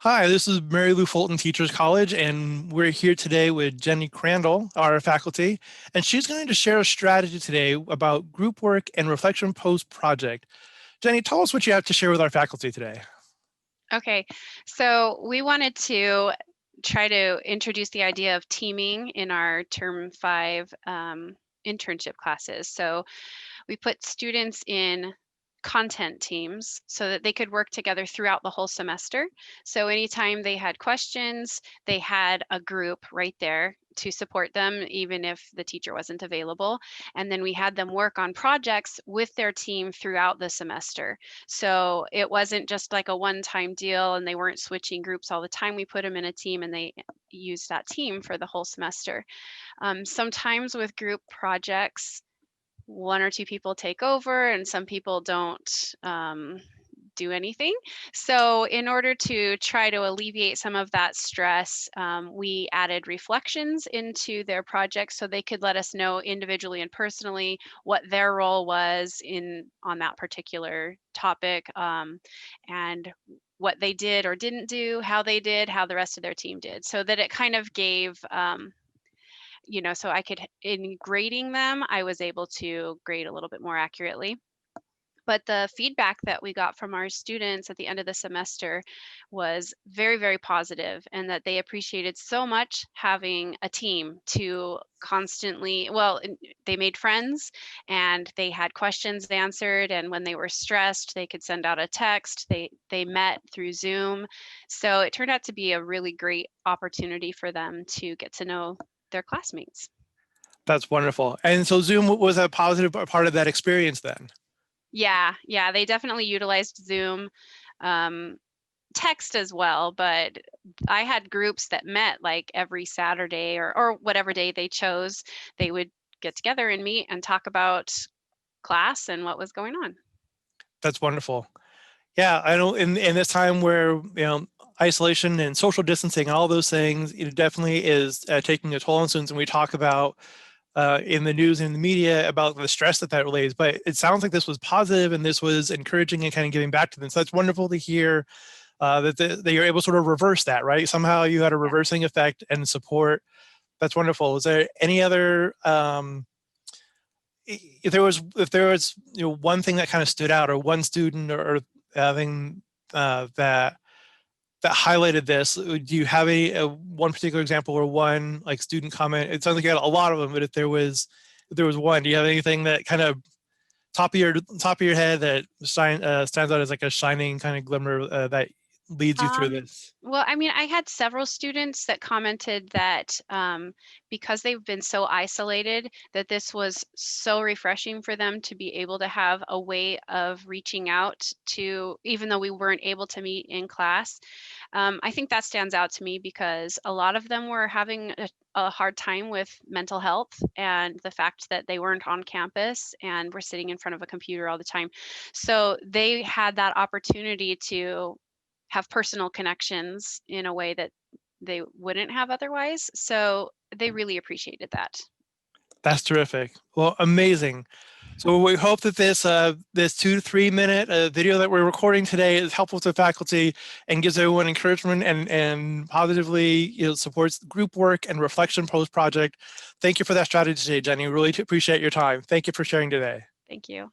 Hi, this is Mary Lou Fulton Teachers College, and we're here today with Jenny Crandell, our faculty, and she's going to share a strategy today about group work and reflection post project. Jenny, tell us what you have to share with our faculty today. Okay, so we wanted to try to introduce the idea of teaming in our term 5 internship classes. So we put students in content teams so that they could work together throughout the whole semester. So anytime they had questions, they had a group right there to support them, even if the teacher wasn't available. And then we had them work on projects with their team throughout the semester. So it wasn't just like a one-time deal and they weren't switching groups all the time. We put them in a team and they used that team for the whole semester. Sometimes with group projects, one or two people take over and some people don't do anything. So in order to try to alleviate some of that stress, we added reflections into their projects so they could let us know individually and personally what their role was on that particular topic, and what they did or didn't do, how they did, how the rest of their team did, so that it kind of gave so I could, in grading them, I was able to grade a little bit more accurately. But the feedback that we got from our students at the end of the semester was very, very positive, and that they appreciated so much having a team to constantly, they made friends and they had questions answered. And when they were stressed, they could send out a text. They met through Zoom. So it turned out to be a really great opportunity for them to get to know their classmates. That's wonderful. And so Zoom was a positive part of that experience then. Yeah, they definitely utilized Zoom, text as well, but I had groups that met like every Saturday or whatever day they chose. They would get together and meet and talk about class and what was going on. That's wonderful. Yeah, I know in this time where, isolation and social distancing and all those things, it definitely is taking a toll on students. And we talk about in the news and in the media about the stress that relays, but it sounds like this was positive and this was encouraging and kind of giving back to them. So that's wonderful to hear that you're able to sort of reverse that, right? Somehow you had a Yeah. reversing effect and support. That's wonderful. Is there any other, if there was one thing that kind of stood out, or one student or thing that highlighted this, do you have one particular example or one like student comment? It sounds like you had a lot of them, but if there was one, do you have anything that kind of top of your head that stands out as like a shining kind of glimmer that leads you through Um, this? well, I mean, I had several students that commented that because they've been so isolated, that this was so refreshing for them to be able to have a way of reaching out to, even though we weren't able to meet in class. I think that stands out to me because a lot of them were having a hard time with mental health and the fact that they weren't on campus and were sitting in front of a computer all the time. So they had that opportunity to have personal connections in a way that they wouldn't have otherwise. So they really appreciated that. That's terrific. Well, amazing. So we hope that this 2 to 3 minute video that we're recording today is helpful to faculty and gives everyone encouragement and positively supports group work and reflection post project. Thank you for that strategy today, Jenny. Really appreciate your time. Thank you for sharing today. Thank you.